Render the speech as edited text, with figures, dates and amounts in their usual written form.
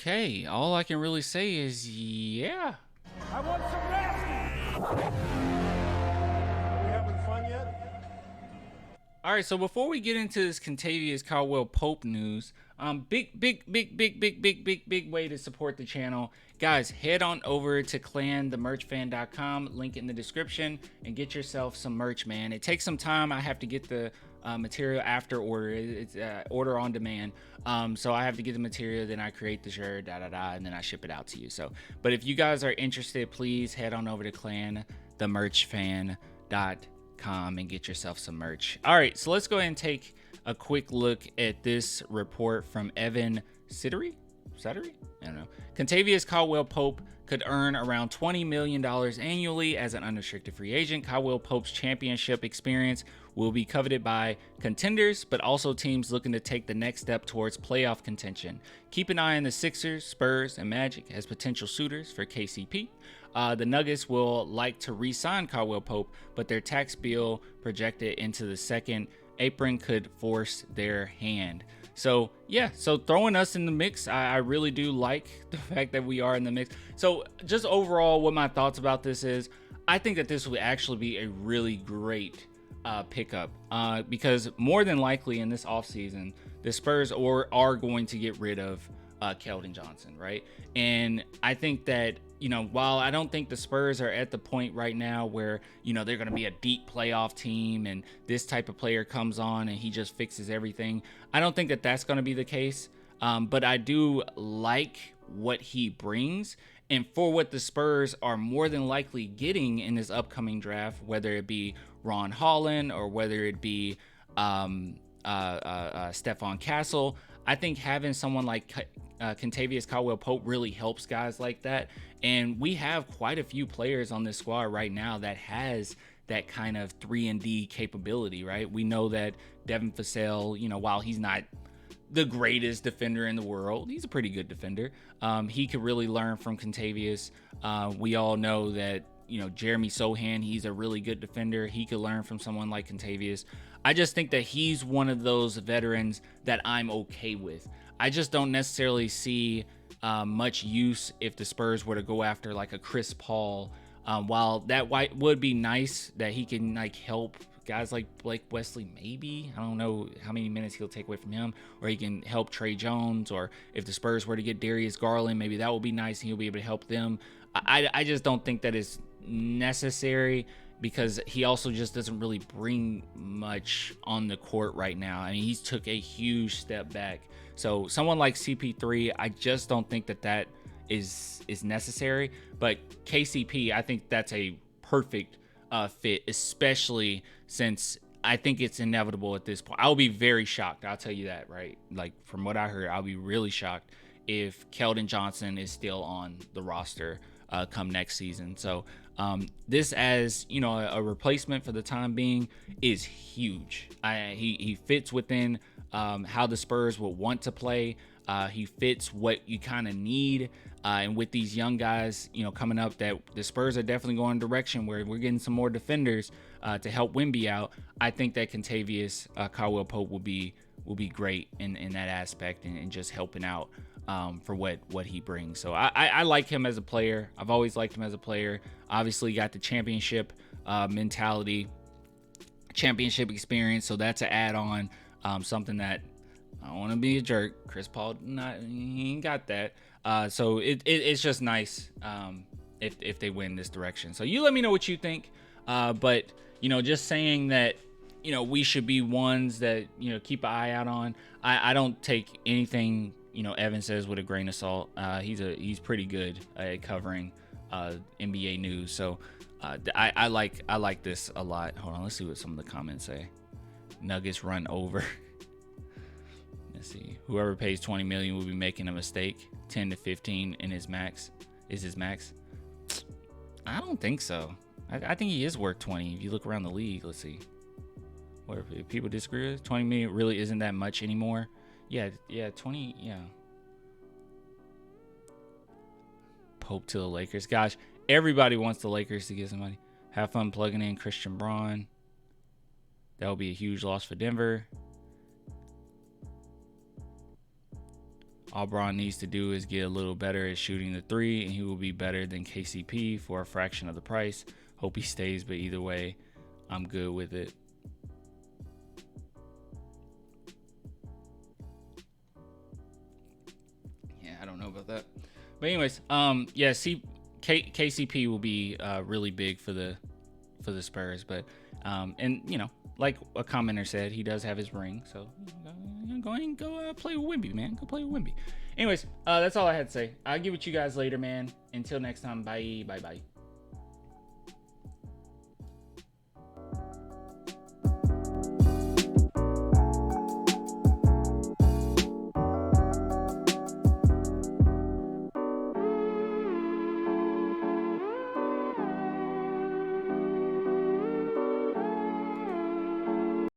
Okay, all I can really say is yeah. I want some nasty. Are we having fun yet? All right, so before we get into this Kentavious Caldwell-Pope news, big way to support the channel. Guys, head on over to clanthemerchfan.com, link in the description, and get yourself some merch, man. It takes some time. I have to get the material after order. It's order on demand. So I have to get the material, then I create the shirt, and then I ship it out to you. So, but if you guys are interested, please head on over to clanthemerchfan.com and get yourself some merch. All right, so let's go ahead and take a quick look at this report from Evan Sittery? I don't know. Kentavious Caldwell-Pope could earn around $20 million annually as an unrestricted free agent. Caldwell-Pope's championship experience will be coveted by contenders, but also teams looking to take the next step towards playoff contention. Keep an eye on the Sixers, Spurs, and Magic as potential suitors for KCP. The Nuggets will like to re-sign Caldwell-Pope, but their tax bill projected into the second apron could force their hand. So yeah, so throwing us in the mix, I really do like the fact that we are in the mix. So just overall, what my thoughts about this is, I think that this would actually be a really great pickup because more than likely in this offseason, the Spurs are going to get rid of Keldon Johnson, right? And I think that, you know, while I don't think the Spurs are at the point right now where, you know, they're going to be a deep playoff team and this type of player comes on and he just fixes everything, I don't think that that's going to be the case. But I do like what he brings. And for what the Spurs are more than likely getting in this upcoming draft, whether it be Ron Holland or whether it be Stephon Castle, I think having someone like Kentavious Caldwell-Pope really helps guys like that. And we have quite a few players on this squad right now that has that kind of 3-and-D capability, right? We know that Devin Vassell, you know, while he's not the greatest defender in the world, he's a pretty good defender. He could really learn from Kentavious. We all know that, you know, Jeremy Sohan, he's a really good defender. He could learn from someone like Kentavious. I just think that he's one of those veterans that I'm okay with. I just don't necessarily see much use if the Spurs were to go after like a Chris Paul. While that would be nice that he can like help guys like Blake Wesley, maybe. I don't know how many minutes he'll take away from him, or he can help Trey Jones, or if the Spurs were to get Darius Garland, maybe that would be nice and he'll be able to help them. I just don't think that is necessary because he also just doesn't really bring much on the court right now. I mean, he's took a huge step back. So someone like CP3, I just don't think that is necessary. But KCP, I think that's a perfect fit, especially since I think it's inevitable at this point. I'll be very shocked. I'll tell you that, right? Like from what I heard, I'll be really shocked if Keldon Johnson is still on the roster come next season. So this, as you know, a replacement for the time being is huge. He fits within how the Spurs will want to play. He fits what you kind of need. And with these young guys, you know, coming up, that the Spurs are definitely going a direction where we're getting some more defenders to help Wemby out. I think that Kentavious Caldwell-Pope will be great in that aspect and just helping out for what he brings. So I like him as a player. I've always liked him as a player. Obviously got the championship mentality, championship experience. So that's an add-on, something that I don't want to be a jerk. Chris Paul, he ain't got that. So it's just nice if they win this direction. So you let me know what you think. But, you know, just saying that, you know, we should be ones that, you know, keep an eye out on. I don't take anything, you know, Evan says with a grain of salt. He's pretty good at covering NBA news. So I like this a lot. Hold on, let's see what some of the comments say. Nuggets run over. Let's see. Whoever pays $20 million will be making a mistake. 10 to 15 in his max is his max. I don't think so. I think he is worth 20. If you look around the league, let's see. What if people disagree with 20 million really isn't that much anymore? Yeah, 20. Yeah. Pope to the Lakers. Gosh, everybody wants the Lakers to get some money. Have fun plugging in Christian Braun. That will be a huge loss for Denver. All Braun needs to do is get a little better at shooting the three, and he will be better than KCP for a fraction of the price. Hope he stays, but either way, I'm good with it. Yeah, I don't know about that. But anyways, yeah, KCP will be really big for the Spurs, but and you know, like a commenter said, he does have his ring, so go play with Wemby, man. Go play with Wemby. Anyways, that's all I had to say. I'll get with you guys later, man. Until next time, bye.